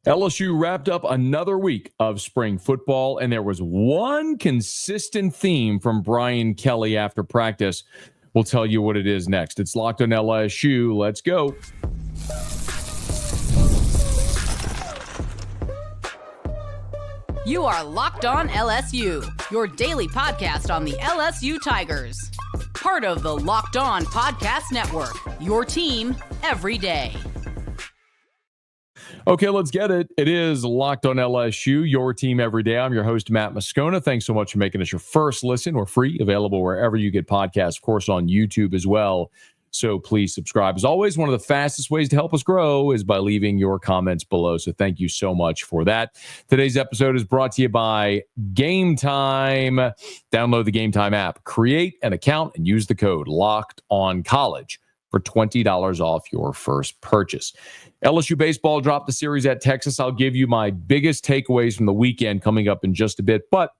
LSU wrapped up another week of spring football, and there was one consistent theme from Brian Kelly after practice. We'll tell you what it is next. It's Locked on LSU. Let's go. You are Locked on LSU, your daily podcast on the LSU Tigers. Part of the Locked On Podcast Network, your team every day. Okay, let's get it. It is Locked on LSU, your team every day. I'm your host, Matt Moscona. Thanks so much for making us your first listen. We're free, available wherever you get podcasts, of course, on YouTube as well. So please subscribe. As always, one of the fastest ways to help us grow is by leaving your comments below. So thank you so much for that. Today's episode is brought to you by Gametime. Download the Gametime app, create an account, and use the code LOCKEDONCollege for $20 off your first purchase. LSU baseball dropped the series at Texas. I'll give you my biggest takeaways from the weekend coming up in just a bit. But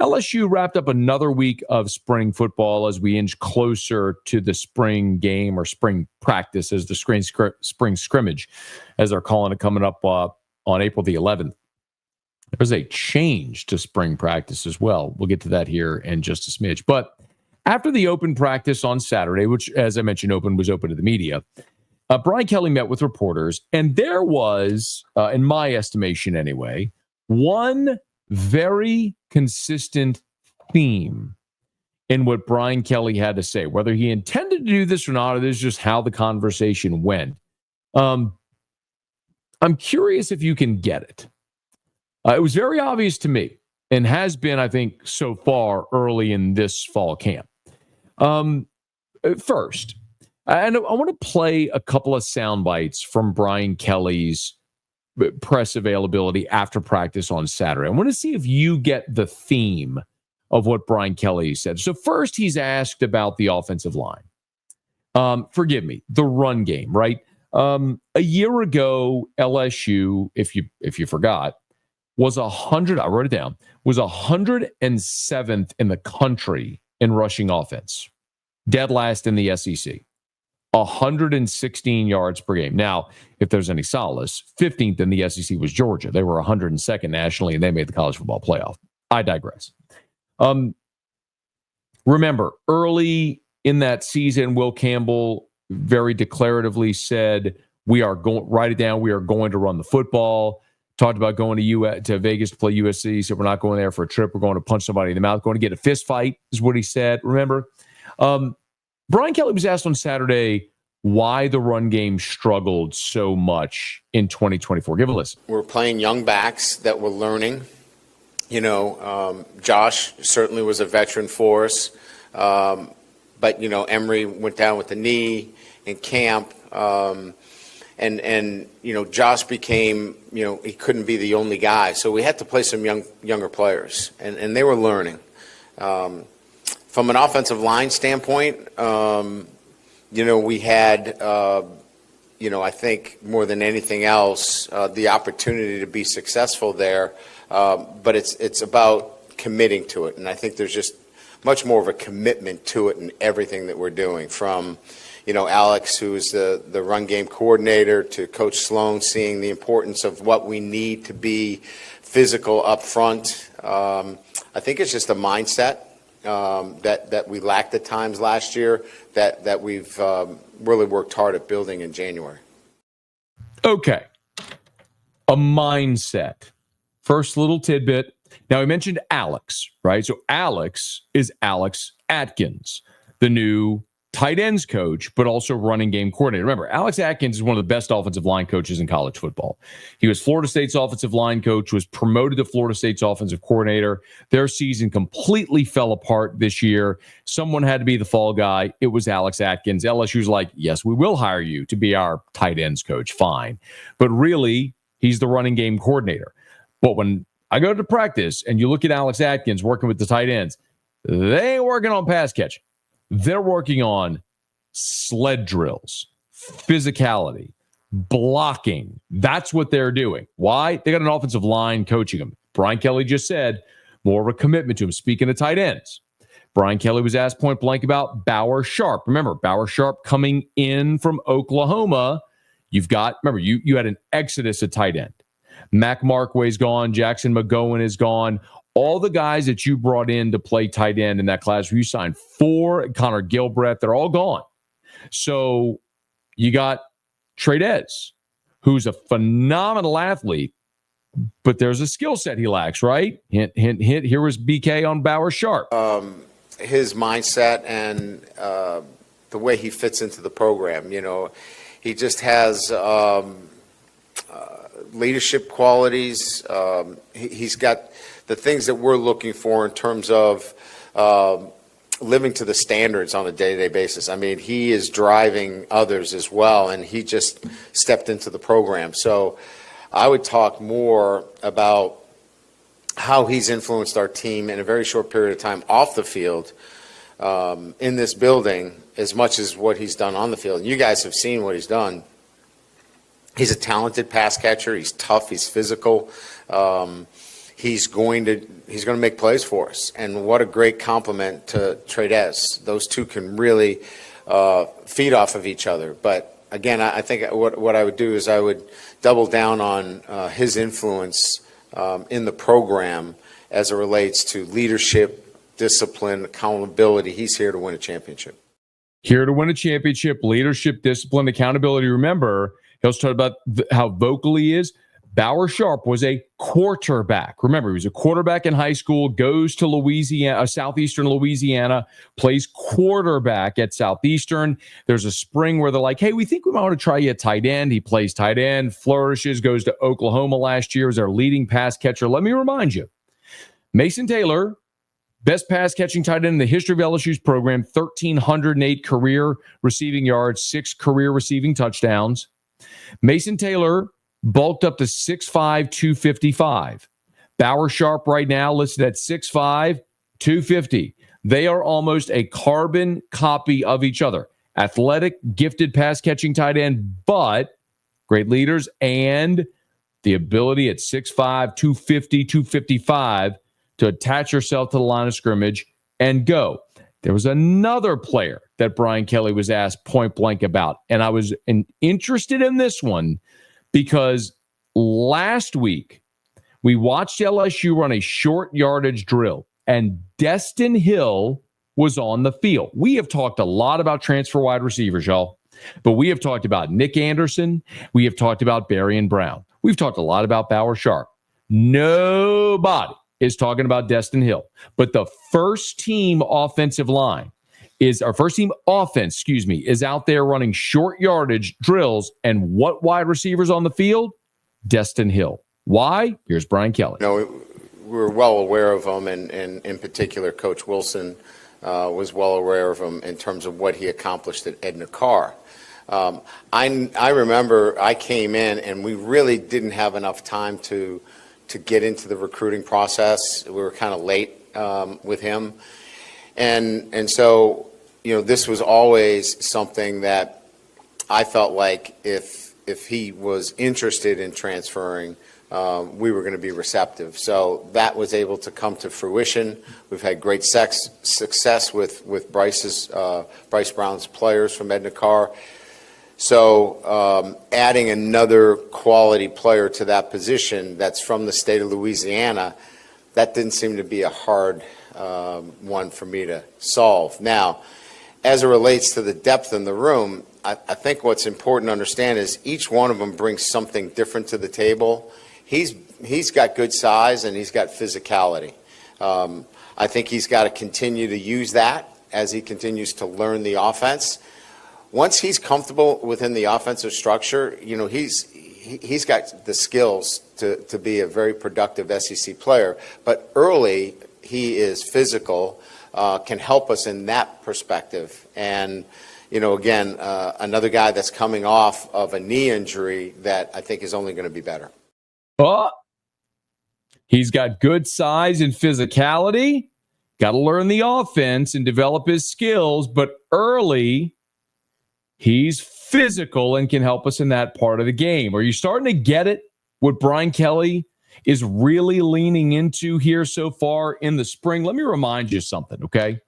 LSU wrapped up another week of spring football as we inch closer to the spring game or spring practice as the spring scrimmage, as they're calling it, coming up on April the 11th. There's a change to spring practice as well. We'll get to that here in just a smidge. But after the open practice on Saturday, which, as I mentioned, was open to the media, Brian Kelly met with reporters, and there was, in my estimation anyway, one very consistent theme in what Brian Kelly had to say. Whether he intended to do this or not, it is just how the conversation went. I'm curious if you can get it. It was very obvious to me, and has been, I think, so far early in this fall camp. First, and I want to play a couple of sound bites from Brian Kelly's press availability after practice on Saturday. I want to see if you get the theme of what Brian Kelly said. So first, he's asked about the offensive line. Forgive me, the run game, right? A year ago, LSU, if you forgot, was 100. I wrote it down. Was 107th in the country in rushing offense, dead last in the SEC. 116 yards per game. Now, if there's any solace, 15th in the SEC was Georgia. They were 102nd nationally, and they made the college football playoff. I digress. Remember, early in that season, Will Campbell very declaratively said, "We are going. Write it down. We are going to run the football." Talked about going to Vegas to play USC. So we're not going there for a trip. We're going to punch somebody in the mouth. Going to get a fist fight is what he said. Remember. Brian Kelly was asked on Saturday why the run game struggled so much in 2024. Give a listen. We're playing young backs that we're learning. Josh certainly was a veteran for us. But, Emory went down with the knee in camp. And Josh became, he couldn't be the only guy. So we had to play some younger players, and they were learning. From an offensive line standpoint, we had, I think more than anything else, the opportunity to be successful there. But it's about committing to it. And I think there's just much more of a commitment to it in everything that we're doing, from, Alex, who's the run game coordinator, to Coach Sloan, seeing the importance of what we need to be physical up front. I think it's just a mindset that we lacked at times last year that we've really worked hard at building in January. Okay. A mindset. First little tidbit. Now, I mentioned Alex, right? So Alex is Alex Atkins, the new tight ends coach, but also running game coordinator. Remember, Alex Atkins is one of the best offensive line coaches in college football. He was Florida State's offensive line coach, was promoted to Florida State's offensive coordinator. Their season completely fell apart this year. Someone had to be the fall guy. It was Alex Atkins. LSU's like, yes, we will hire you to be our tight ends coach. Fine. But really, he's the running game coordinator. But when I go to practice and you look at Alex Atkins working with the tight ends, they ain't working on pass catching. They're working on sled drills, physicality, blocking. That's what they're doing. Why? They got an offensive line coaching them. Brian Kelly just said more of a commitment to him. Speaking of tight ends, Brian Kelly was asked point blank about Bauer Sharp. Remember, Bauer Sharp coming in from Oklahoma. You've got, remember, you had an exodus at tight end. Mac Markway's gone. Jackson McGowan is gone. All the guys that you brought in to play tight end in that class, you signed 4, Connor Gilbreth, they're all gone. So you got Trades, who's a phenomenal athlete, but there's a skill set he lacks, right? Hint, hint, hint. Here was BK on Bauer Sharp. His mindset and the way he fits into the program, he just has leadership qualities. He's got the things that we're looking for in terms of living to the standards on a day-to-day basis. I mean, he is driving others as well, and he just stepped into the program. So I would talk more about how he's influenced our team in a very short period of time off the field in this building as much as what he's done on the field. And you guys have seen what he's done. He's a talented pass catcher. He's tough. He's physical. He's going to make plays for us. And what a great compliment to Trades. Those two can really feed off of each other. But again, I think what I would do is I would double down on his influence in the program as it relates to leadership, discipline, accountability. He's here to win a championship. Here to win a championship, leadership, discipline, accountability. Remember, he also talked about how vocal he is. Bauer Sharp was a quarterback. Remember, he was a quarterback in high school, goes to Louisiana, Southeastern Louisiana, plays quarterback at Southeastern. There's a spring where they're like, hey, we think we might want to try you at tight end. He plays tight end, flourishes, goes to Oklahoma last year as our leading pass catcher. Let me remind you, Mason Taylor, best pass catching tight end in the history of LSU's program, 1,308 career receiving yards, 6 career receiving touchdowns. Mason Taylor bulked up to 6'5", 255. Bauer Sharp right now listed at 6'5", 250. They are almost a carbon copy of each other. Athletic, gifted pass-catching tight end, but great leaders and the ability at 6'5", 250, 255 to attach yourself to the line of scrimmage and go. There was another player that Brian Kelly was asked point blank about, and I was interested in this one because last week we watched LSU run a short yardage drill, and Destin Hill was on the field. We have talked a lot about transfer wide receivers, y'all, but we have talked about Nick Anderson. We have talked about Berrien Brown. We've talked a lot about Bauer Sharp. Nobody is talking about Destin Hill, but the first team offense, is out there running short yardage drills. And what wide receivers on the field? Destin Hill. Why? Here's Brian Kelly. We're well aware of him, and in particular, Coach Wilson was well aware of him in terms of what he accomplished at Edna Carr. I remember I came in, and we really didn't have enough time to get into the recruiting process. We were kind of late with him. And so, this was always something that I felt like if he was interested in transferring, we were going to be receptive. So that was able to come to fruition. We've had great success with Bryce Brown's players from Edna Carr. So adding another quality player to that position that's from the state of Louisiana, that didn't seem to be a hard one for me to solve. Now, as it relates to the depth in the room, I think what's important to understand is each one of them brings something different to the table. He's got good size and he's got physicality. I think he's got to continue to use that as he continues to learn the offense. Once he's comfortable within the offensive structure, he's got the skills to be a very productive SEC player. But early, he is physical, can help us in that perspective. And, again, another guy that's coming off of a knee injury that I think is only going to be better. Oh, he's got good size and physicality. Got to learn the offense and develop his skills. But early, he's physical and can help us in that part of the game. Are you starting to get it? What Brian Kelly is really leaning into here so far in the spring? Let me remind you something, okay?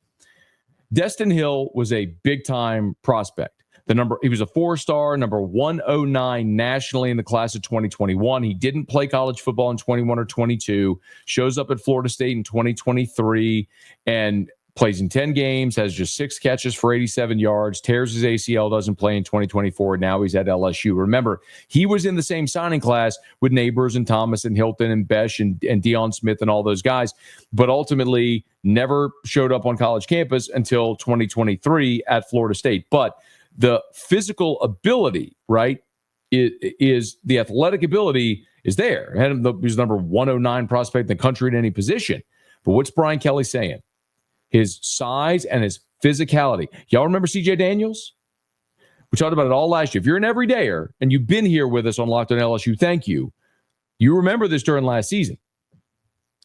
Destin Hill was a big-time prospect. He was a 4-star, number 109 nationally in the class of 2021. He didn't play college football in 21 or 22, shows up at Florida State in 2023 and plays in 10 games, has just 6 catches for 87 yards, tears his ACL, doesn't play in 2024. Now he's at LSU. Remember, he was in the same signing class with Neighbors and Thomas and Hilton and Besh and Deion Smith and all those guys, but ultimately never showed up on college campus until 2023 at Florida State. But the physical ability, right, is the athletic ability is there. He's the number 109 prospect in the country at any position. But what's Brian Kelly saying? His size and his physicality. Y'all remember CJ Daniels? We talked about it all last year. If you're an everydayer and you've been here with us on Locked On LSU, thank you. You remember this during last season.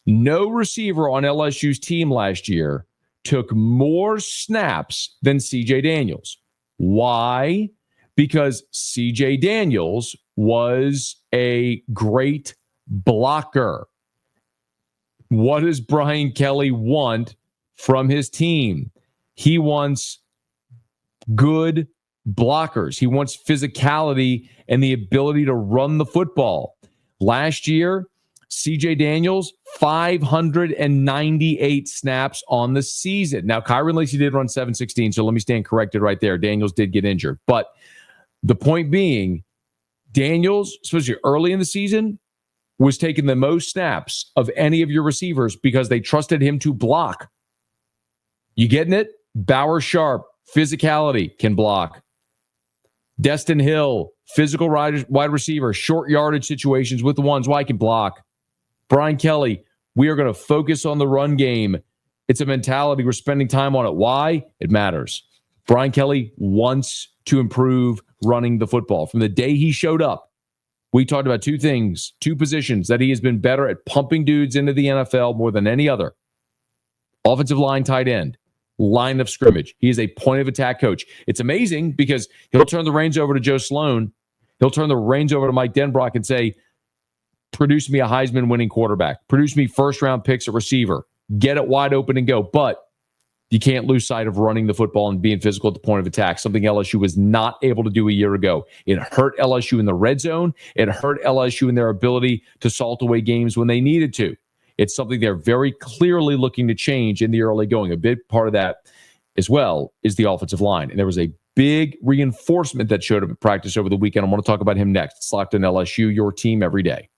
No receiver on LSU's team last year took more snaps than CJ Daniels. Why? Because CJ Daniels was a great blocker. What does Brian Kelly want from his team? He wants good blockers. He wants physicality and the ability to run the football. Last year, CJ Daniels, 598 snaps on the season. Now, Kyron Lacy did run 716, so let me stand corrected right there. Daniels did get injured. But the point being, Daniels, especially early in the season, was taking the most snaps of any of your receivers because they trusted him to block. You getting it? Bauer Sharp, physicality, can block. Destin Hill, physical wide receiver, short yardage situations with the ones why can block. Brian Kelly, we are going to focus on the run game. It's a mentality. We're spending time on it. Why? It matters. Brian Kelly wants to improve running the football. From the day he showed up, we talked about 2 things, 2 positions that he has been better at pumping dudes into the NFL more than any other. Offensive line, tight end. Line of scrimmage. He is a point of attack coach. It's amazing because he'll turn the reins over to Joe Sloan. He'll turn the reins over to Mike Denbrock and say, produce me a Heisman winning quarterback. Produce me first-round picks at receiver. Get it wide open and go. But you can't lose sight of running the football and being physical at the point of attack, something LSU was not able to do a year ago. It hurt LSU in the red zone. It hurt LSU in their ability to salt away games when they needed to. It's something they're very clearly looking to change in the early going. A big part of that as well is the offensive line. And there was a big reinforcement that showed up at practice over the weekend. I want to talk about him next. It's Locked On LSU, your team every day.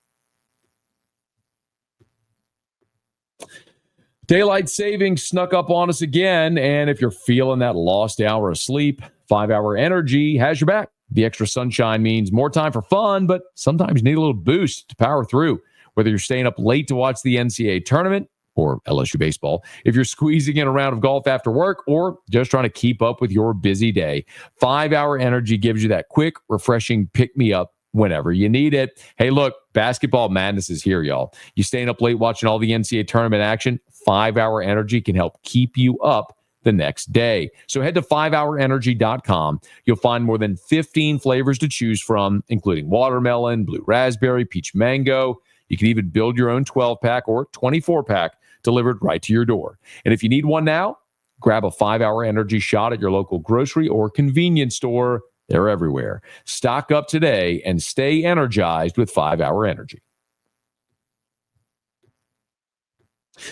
Daylight savings snuck up on us again. And if you're feeling that lost hour of sleep, 5-Hour Energy has your back. The extra sunshine means more time for fun, but sometimes you need a little boost to power through. Whether you're staying up late to watch the NCAA tournament or LSU baseball, if you're squeezing in a round of golf after work, or just trying to keep up with your busy day, 5-Hour Energy gives you that quick, refreshing pick-me-up whenever you need it. Hey, look, basketball madness is here, y'all. You staying up late watching all the NCAA tournament action? 5-Hour Energy can help keep you up the next day. So head to 5hourenergy.com. You'll find more than 15 flavors to choose from, including watermelon, blue raspberry, peach mango. You can even build your own 12-pack or 24-pack delivered right to your door. And if you need one now, grab a 5-Hour Energy shot at your local grocery or convenience store. They're everywhere. Stock up today and stay energized with 5-Hour Energy.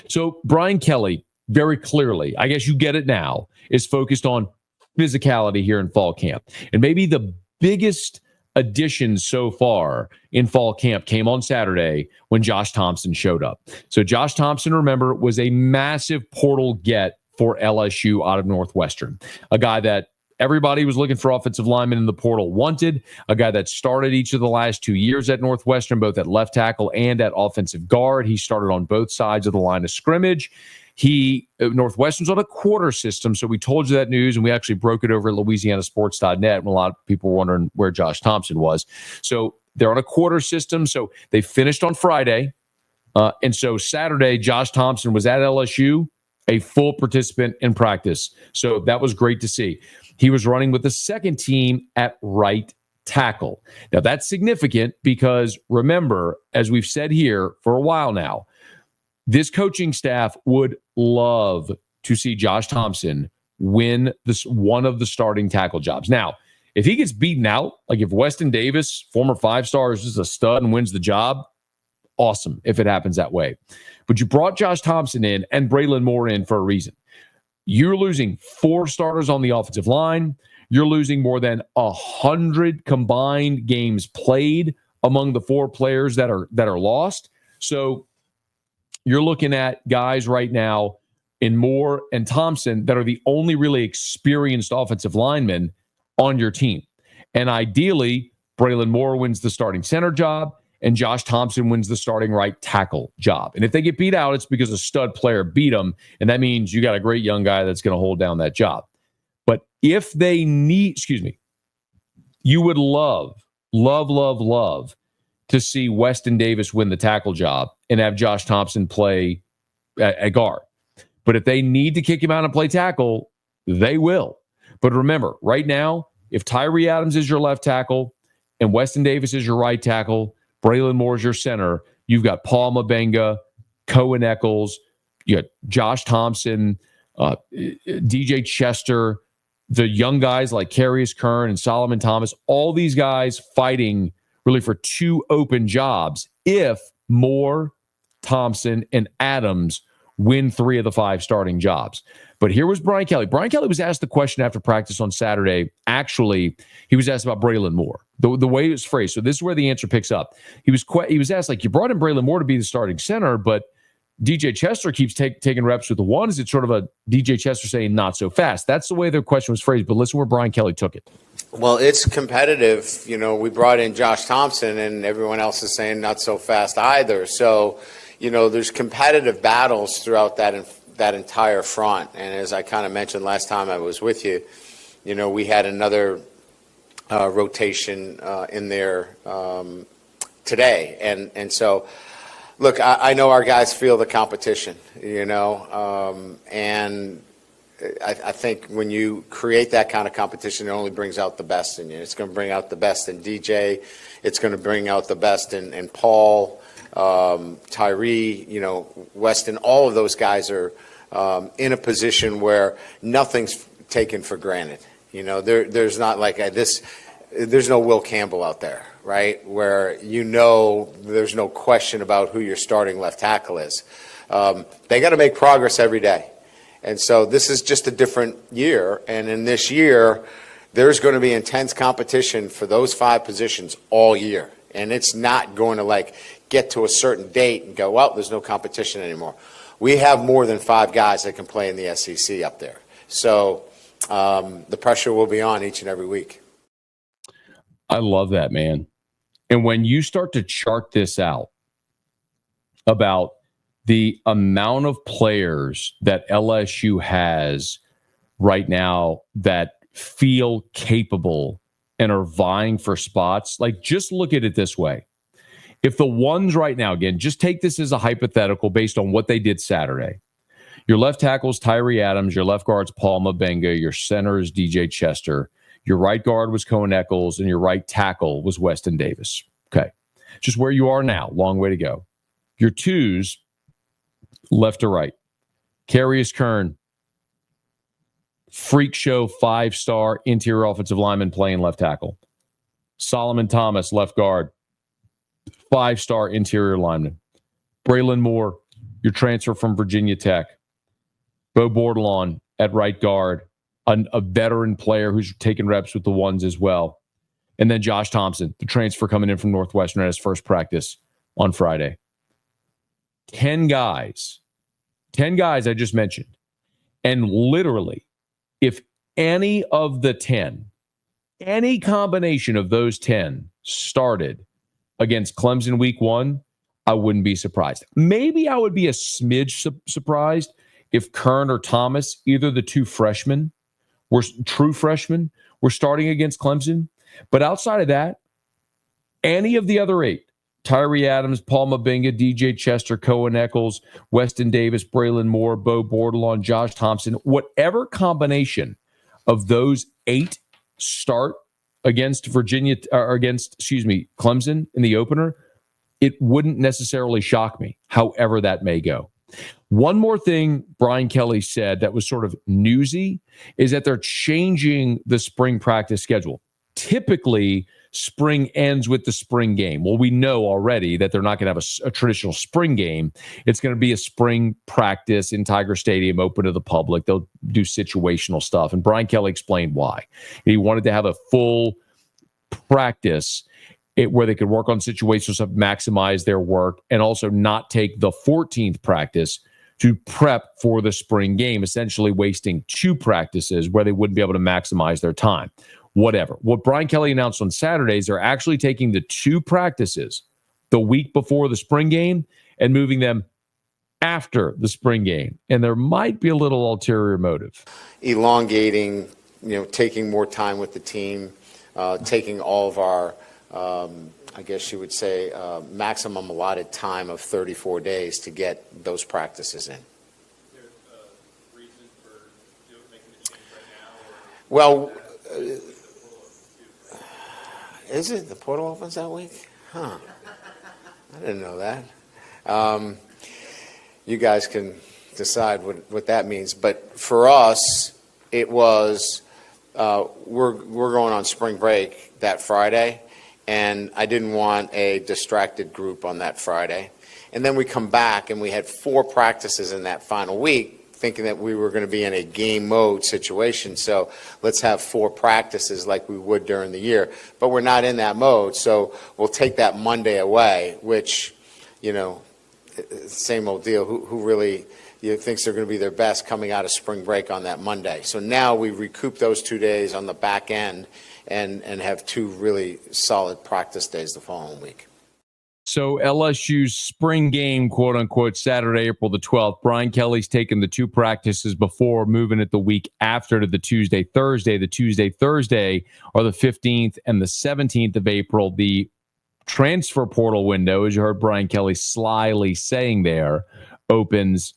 So Brian Kelly, very clearly, I guess you get it now, is focused on physicality here in fall camp. And maybe the biggest additions so far in fall camp came on Saturday when Josh Thompson showed up. So Josh Thompson, remember, was a massive portal get for LSU out of Northwestern, a guy that everybody was looking for offensive linemen in the portal wanted, a guy that started each of the last 2 years at Northwestern, both at left tackle and at offensive guard. He started on both sides of the line of scrimmage. Northwestern's on a quarter system, so we told you that news, and we actually broke it over at LouisianaSports.net when a lot of people were wondering where Josh Thompson was. So they're on a quarter system, so they finished on Friday. And so Saturday, Josh Thompson was at LSU, a full participant in practice. So that was great to see. He was running with the second team at right tackle. Now, that's significant because, remember, as we've said here for a while now, this coaching staff would love to see Josh Thompson win one of the starting tackle jobs. Now, If he gets beaten out, like if Weston Davis, former 5-star, is just a stud and wins the job, awesome if it happens that way. But you brought Josh Thompson in and Braylon Moore in for a reason. You're losing 4 starters on the offensive line. You're losing more than 100 combined games played among the 4 players that are lost. So you're looking at guys right now in Moore and Thompson that are the only really experienced offensive linemen on your team. And ideally, Braylon Moore wins the starting center job and Josh Thompson wins the starting right tackle job. And if they get beat out, it's because a stud player beat them. And that means you got a great young guy that's going to hold down that job. But if they need, you would love to see Weston Davis win the tackle job and have Josh Thompson play at guard. But if they need to kick him out and play tackle, they will. But remember, right now, if Tyree Adams is your left tackle and Weston Davis is your right tackle, Braylon Moore is your center, you've got Paul Mabenga, Cohen Eccles, you got Josh Thompson, DJ Chester, the young guys like Carius Kern and Solomon Thomas, all these guys fighting really for 2 open jobs if Moore, Thompson, and Adams win 3 of the 5 starting jobs. But here was Brian Kelly. Brian Kelly was asked the question after practice on Saturday. Actually, he was asked about Braylon Moore, the way it was phrased. So this is where the answer picks up. He was asked, like, you brought in Braylon Moore to be the starting center, but DJ Chester keeps taking reps with the one. Is it sort of a DJ Chester saying not so fast? That's the way the question was phrased, but listen where Brian Kelly took it. Well, it's competitive. We brought in Josh Thompson, and everyone else is saying not so fast either. So, there's competitive battles throughout that entire front. And as I kind of mentioned last time I was with you, we had another rotation in there today. And so, look, I know our guys feel the competition, and I think when you create that kind of competition, it only brings out the best in you. It's going to bring out the best in DJ. It's going to bring out the best in Paul, Tyree, Weston. All of those guys are in a position where nothing's taken for granted. There's not like this. There's no Will Campbell out there, right? Where there's no question about who your starting left tackle is. They got to make progress every day. And so this is just a different year. And in this year, there's going to be intense competition for those 5 positions all year. And it's not going to get to a certain date and go, well, there's no competition anymore. We have more than 5 guys that can play in the SEC up there. So the pressure will be on each and every week. I love that, man. And when you start to chart this out about the amount of players that LSU has right now that feel capable and are vying for spots, just look at it this way. If the ones right now, again, just take this as a hypothetical based on what they did Saturday. Your left tackle is Tyree Adams. Your left guard's Paul Mabenga. Your center is DJ Chester. Your right guard was Cohen Eccles, and your right tackle was Weston Davis. Okay. Just where you are now. Long way to go. Your twos, left to right. Carius Kern, freak show 5-star interior offensive lineman playing left tackle. Solomon Thomas, left guard, 5-star interior lineman. Braylon Moore, your transfer from Virginia Tech. Bo Bordelon at right guard, a veteran player who's taking reps with the ones as well. And then Josh Thompson, the transfer coming in from Northwestern at his first practice on Friday. 10 guys I just mentioned. And literally, if any of the 10, any combination of those 10 started against Clemson week 1, I wouldn't be surprised. Maybe I would be a smidge surprised if Kern or Thomas, either the 2 freshmen, were true freshmen, were starting against Clemson. But outside of that, any of the other 8, Tyree Adams, Paul Mabenga, DJ Chester, Cohen Eccles, Weston Davis, Braylon Moore, Bo Bordelon, Josh Thompson, whatever combination of those 8 start against Clemson in the opener, it wouldn't necessarily shock me, however that may go. One more thing Brian Kelly said that was sort of newsy is that they're changing the spring practice schedule. typically spring ends with the spring game. Well, we know already that they're not going to have a traditional spring game. It's going to be a spring practice in Tiger Stadium, open to the public. They'll do situational stuff. And Brian Kelly explained why. He wanted to have a full practice where they could work on situational stuff, maximize their work, and also not take the 14th practice to prep for the spring game, essentially wasting 2 practices where they wouldn't be able to maximize their time. Whatever. What Brian Kelly announced on Saturdays, they're actually taking the 2 practices the week before the spring game and moving them after the spring game. And there might be a little ulterior motive. Elongating, taking more time with the team, taking all of our, I guess you would say, maximum allotted time of 34 days to get those practices in. There's a reason for making the change right now? Well, is it? The portal opens that week? Huh. I didn't know that. You guys can decide what that means. But for us, it was we're going on spring break that Friday, and I didn't want a distracted group on that Friday. And then we come back, and we had 4 practices in that final week, thinking that we were going to be in a game mode situation. So let's have 4 practices like we would during the year. But we're not in that mode. So we'll take that Monday away, which, same old deal. Who really thinks they're going to be their best coming out of spring break on that Monday? So now we recoup those 2 days on the back end and have 2 really solid practice days the following week. So LSU's spring game, quote unquote, Saturday, April the 12th. Brian Kelly's taken the 2 practices before, moving it the week after to the Tuesday, Thursday. The Tuesday, Thursday are the 15th and the 17th of April. The transfer portal window, as you heard Brian Kelly slyly saying there, opens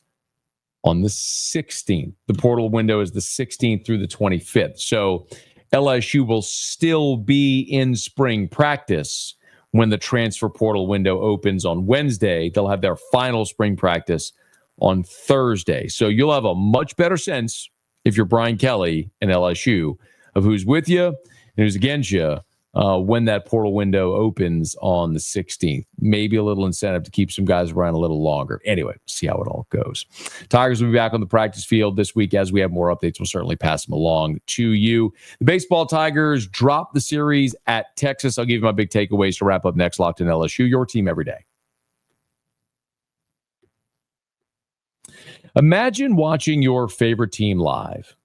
on the 16th. The portal window is the 16th through the 25th. So LSU will still be in spring practice when the transfer portal window opens on Wednesday. They'll have their final spring practice on Thursday. So you'll have a much better sense, if you're Brian Kelly and LSU, of who's with you and who's against you when that portal window opens on the 16th. Maybe a little incentive to keep some guys around a little longer. Anyway, see how it all goes. Tigers will be back on the practice field this week. As we have more updates, we'll certainly pass them along to you. The baseball Tigers drop the series at Texas. I'll give you my big takeaways to wrap up next. Locked in LSU, your team every day. Imagine watching your favorite team live,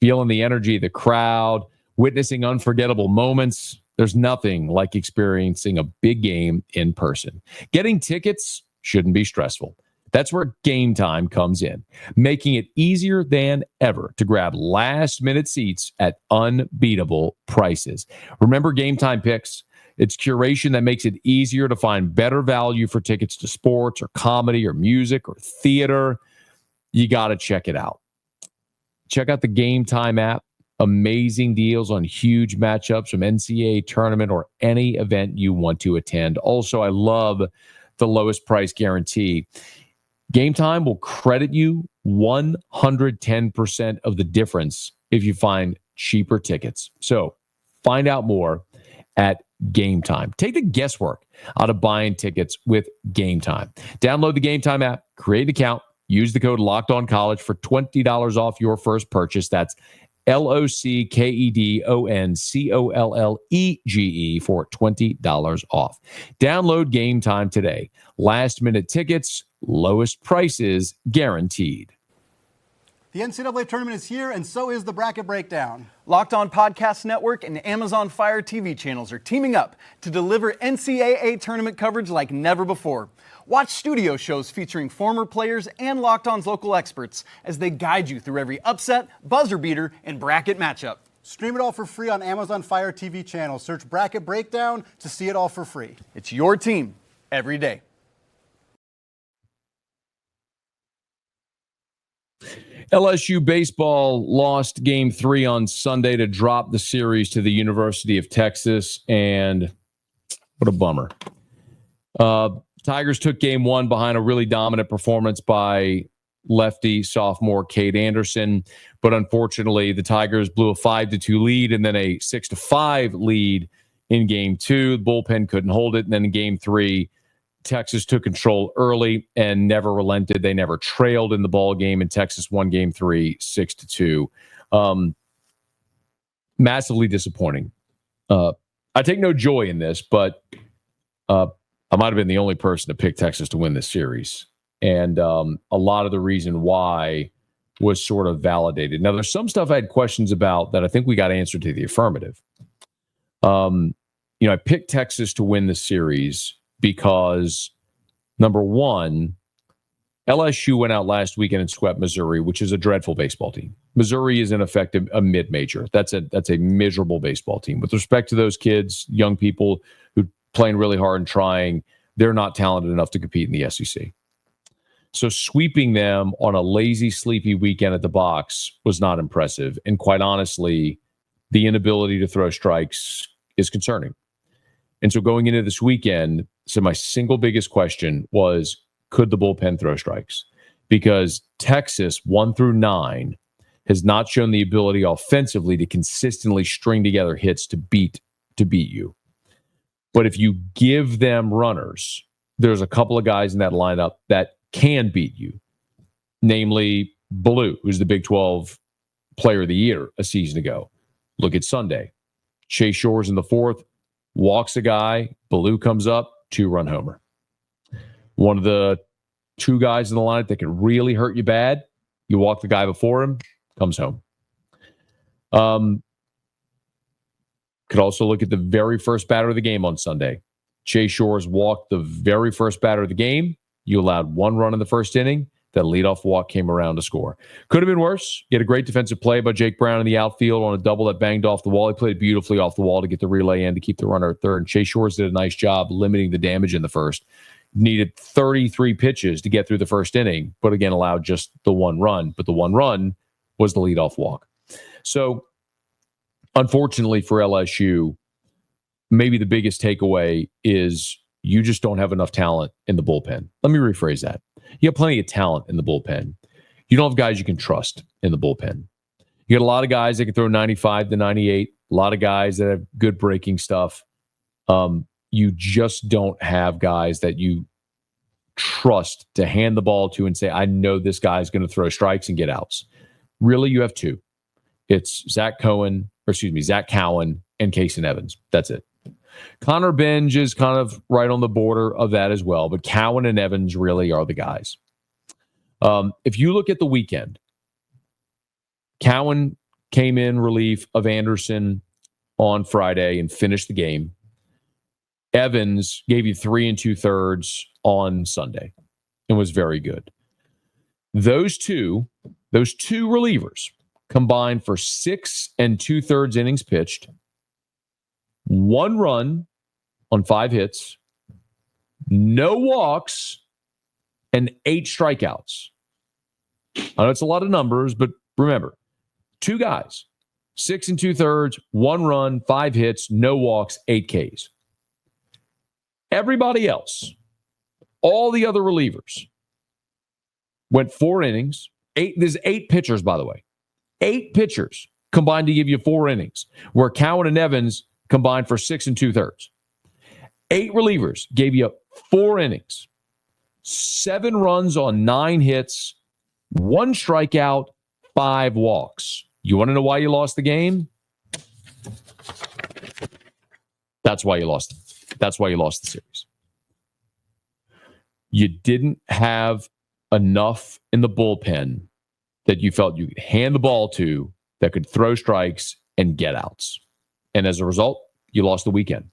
feeling the energy of the crowd, witnessing unforgettable moments. There's nothing like experiencing a big game in person. Getting tickets shouldn't be stressful. That's where Gametime comes in, making it easier than ever to grab last-minute seats at unbeatable prices. Remember Gametime Picks? It's curation that makes it easier to find better value for tickets to sports or comedy or music or theater. You got to check it out. Check out the Gametime app. Amazing deals on huge matchups from NCAA tournament or any event you want to attend. Also, I love the lowest price guarantee. Gametime will credit you 110% of the difference if you find cheaper tickets. So find out more at Gametime. Take the guesswork out of buying tickets with Gametime. Download the Gametime app, create an account, use the code LOCKEDONCollege for $20 off your first purchase. That's LOCKEDONCOLLEGE for $20 off. Download Gametime today. Last minute tickets, lowest prices guaranteed. The NCAA tournament is here, and so is the Bracket Breakdown. Locked On Podcast Network and Amazon Fire TV channels are teaming up to deliver NCAA tournament coverage like never before. Watch studio shows featuring former players and Locked On's local experts as they guide you through every upset, buzzer beater, and bracket matchup. Stream it all for free on Amazon Fire TV channel. Search Bracket Breakdown to see it all for free. It's your team every day. LSU baseball lost Game 3 on Sunday to drop the series to the University of Texas, and what a bummer. Tigers took Game 1 behind a really dominant performance by lefty sophomore Cade Anderson. But unfortunately, the Tigers blew a 5-2 lead and then a 6-5 lead in game 2. The bullpen couldn't hold it. And then in game 3, Texas took control early and never relented. They never trailed in the ball game, and Texas won game 3 6-2. Massively disappointing. I take no joy in this, but I might have been the only person to pick Texas to win this series. And a lot of the reason why was sort of validated. Now, there's some stuff I had questions about that I think we got answered to the affirmative. I picked Texas to win the series because, number one, LSU went out last weekend and swept Missouri, which is a dreadful baseball team. Missouri is in effect a mid-major. That's a miserable baseball team. With respect to those kids, young people who playing really hard and trying, they're not talented enough to compete in the SEC. So sweeping them on a lazy, sleepy weekend at the box was not impressive. And quite honestly, the inability to throw strikes is concerning. And so going into this weekend, so my single biggest question was, could the bullpen throw strikes? Because Texas, 1 through 9, has not shown the ability offensively to consistently string together hits to beat you. But if you give them runners, there's a couple of guys in that lineup that can beat you, namely Blue, who's the Big 12 Player of the Year a season ago. Look at Sunday. Chase Shores in the 4th, walks a guy, Blue comes up, 2-run homer. One of the 2 guys in the lineup that can really hurt you bad, you walk the guy before him, comes home. Could also look at the very first batter of the game on Sunday. Chase Shores walked the very first batter of the game. You allowed 1 run in the first inning. That leadoff walk came around to score. Could have been worse. You had a great defensive play by Jake Brown in the outfield on a double that banged off the wall. He played beautifully off the wall to get the relay in to keep the runner at third. And Chase Shores did a nice job limiting the damage in the first. Needed 33 pitches to get through the first inning, but again, allowed just the 1 run. But the 1 run was the leadoff walk. So, unfortunately for LSU, maybe the biggest takeaway is you just don't have enough talent in the bullpen. Let me rephrase that. You have plenty of talent in the bullpen. You don't have guys you can trust in the bullpen. You got a lot of guys that can throw 95 to 98, a lot of guys that have good breaking stuff. You just don't have guys that you trust to hand the ball to and say, I know this guy's going to throw strikes and get outs. Really, you have 2. It's Zach Cowan and Kason Evans. That's it. Connor Benj is kind of right on the border of that as well, but Cowan and Evans really are the guys. If you look at the weekend, Cowan came in relief of Anderson on Friday and finished the game. Evans gave you 3 2/3 on Sunday and was very good. Those two relievers combined for 6 2/3 innings pitched, 1 run on 5 hits, no walks, and 8 strikeouts. I know it's a lot of numbers, but remember, 2 guys, 6 2/3, 1 run, 5 hits, no walks, 8 Ks. Everybody else, all the other relievers, went 4 innings. There's 8 pitchers, by the way. 8 pitchers combined to give you 4 innings, where Cowan and Evans combined for 6 2/3. 8 relievers gave you 4 innings, 7 runs on 9 hits, 1 strikeout, 5 walks. You want to know why you lost the game? That's why you lost. That's why you lost the series. You didn't have enough in the bullpen that you felt you could hand the ball to that could throw strikes and get outs. And as a result, you lost the weekend.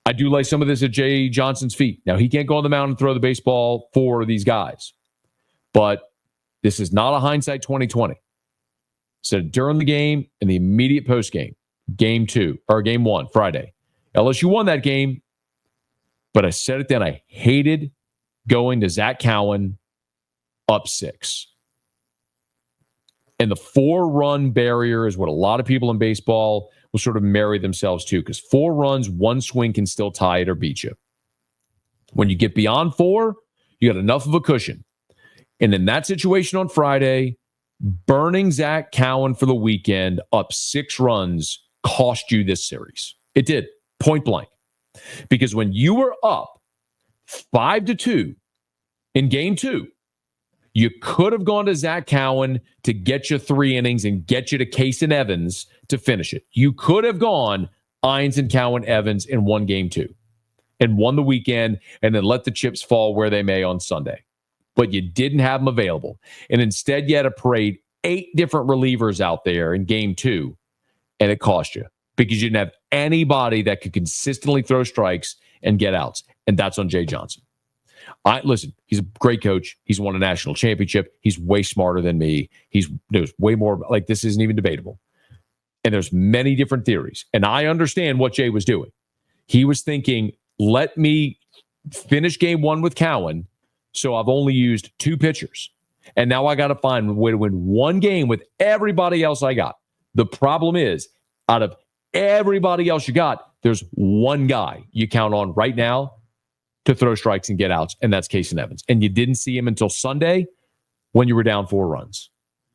I do lay some of this at Jay Johnson's feet. Now, he can't go on the mound and throw the baseball for these guys. But this is not a hindsight 2020. So during the game and the immediate post-game, game 1, Friday, LSU won that game, but I said it then, I hated going to Zach Cowan up 6. And the 4-run barrier is what a lot of people in baseball will sort of marry themselves to, because 4 runs, 1 swing can still tie it or beat you. When you get beyond 4, you got enough of a cushion. And in that situation on Friday, burning Zach Cowan for the weekend up 6 runs cost you this series. It did, point blank. Because when you were up 5-2 in game 2, you could have gone to Zach Cowan to get you 3 innings and get you to Case and Evans to finish it. You could have gone Ines and Cowan Evans in one game 2 and won the weekend and then let the chips fall where they may on Sunday. But you didn't have them available. And instead, you had to parade 8 different relievers out there in game 2, and it cost you because you didn't have anybody that could consistently throw strikes and get outs. And that's on Jay Johnson. Listen, he's a great coach. He's won a national championship. He's way smarter than me. There's way more, like, this isn't even debatable. And there's many different theories. And I understand what Jay was doing. He was thinking, let me finish game 1 with Cowan, so I've only used 2 pitchers. And now I got to find a way to win one game with everybody else I got. The problem is, out of everybody else you got, there's one guy you count on right now to throw strikes and get outs, and that's Case and Evans. And you didn't see him until Sunday when you were down 4 runs.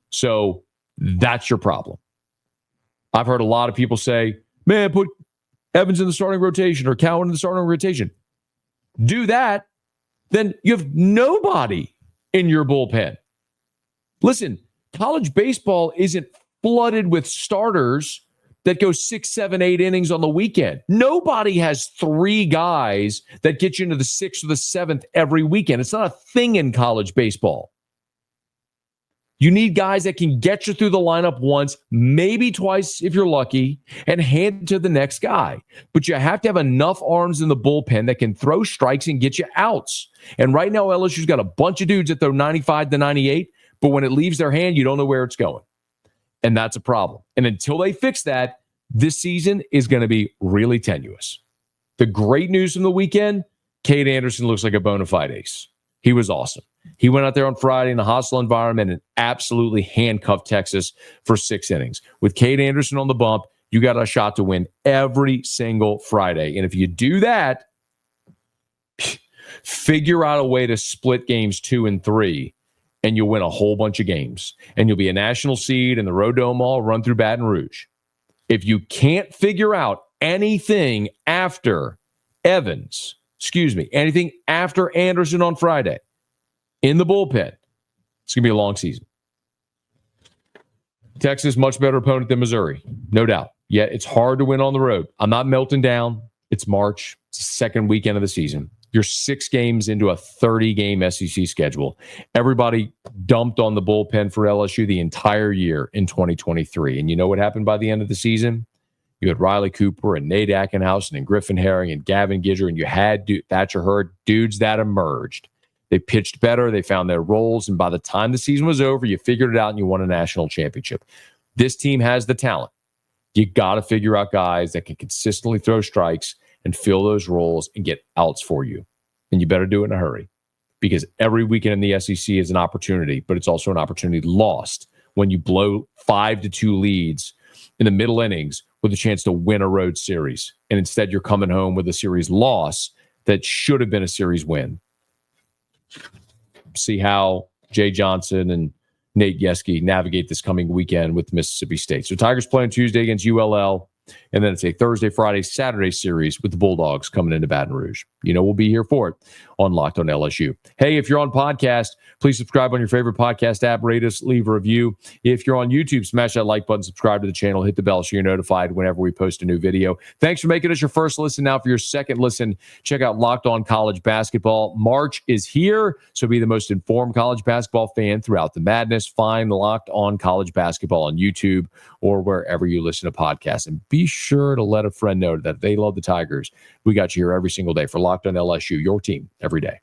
So that's your problem. I've heard a lot of people say, man, put Evans in the starting rotation or Cowan in the starting rotation. Do that, then you have nobody in your bullpen. Listen, college baseball isn't flooded with starters that go 6, 7, 8 innings on the weekend. Nobody has 3 guys that get you into the 6th or the 7th every weekend. It's not a thing in college baseball. You need guys that can get you through the lineup once, maybe twice if you're lucky, and hand it to the next guy. But you have to have enough arms in the bullpen that can throw strikes and get you outs. And right now, LSU's got a bunch of dudes that throw 95 to 98, but when it leaves their hand, you don't know where it's going. And that's a problem. And until they fix that, this season is going to be really tenuous. The great news from the weekend, Cade Anderson looks like a bona fide ace. He was awesome. He went out there on Friday in a hostile environment and absolutely handcuffed Texas for 6 innings. With Cade Anderson on the bump, you got a shot to win every single Friday. And if you do that, figure out a way to split games 2 and 3, and you'll win a whole bunch of games. And you'll be a national seed in the Rodeo Mall, run through Baton Rouge. If you can't figure out anything after anything after Anderson on Friday in the bullpen, it's going to be a long season. Texas, much better opponent than Missouri, no doubt. Yet it's hard to win on the road. I'm not melting down. It's March. It's the second weekend of the season. You're 6 games into a 30-game SEC schedule. Everybody dumped on the bullpen for LSU the entire year in 2023. And you know what happened by the end of the season? You had Riley Cooper and Nate Ackenhausen and Griffin Herring and Gavin Gidger, and you had Thatcher Hurd, dudes that emerged. They pitched better. They found their roles. And by the time the season was over, you figured it out and you won a national championship. This team has the talent. You got to figure out guys that can consistently throw strikes and fill those roles and get outs for you. And you better do it in a hurry, because every weekend in the SEC is an opportunity, but it's also an opportunity lost when you blow 5-2 leads in the middle innings with a chance to win a road series. And instead you're coming home with a series loss that should have been a series win. See how Jay Johnson and Nate Yeske navigate this coming weekend with Mississippi State. So Tigers play on Tuesday against ULL, and then it's a Thursday, Friday, Saturday series with the Bulldogs coming into Baton Rouge. You know we'll be here for it on Locked on LSU. Hey, if you're on podcast, please subscribe on your favorite podcast app, rate us, leave a review. If you're on YouTube, smash that like button, subscribe to the channel, hit the bell so you're notified whenever we post a new video. Thanks for making us your first listen. Now for your second listen, check out Locked on College Basketball. March is here, so be the most informed college basketball fan throughout the madness. Find Locked on College Basketball on YouTube or wherever you listen to podcasts. And be sure to let a friend know that if they love the Tigers, we got you here every single day for Locked on LSU, your team every day.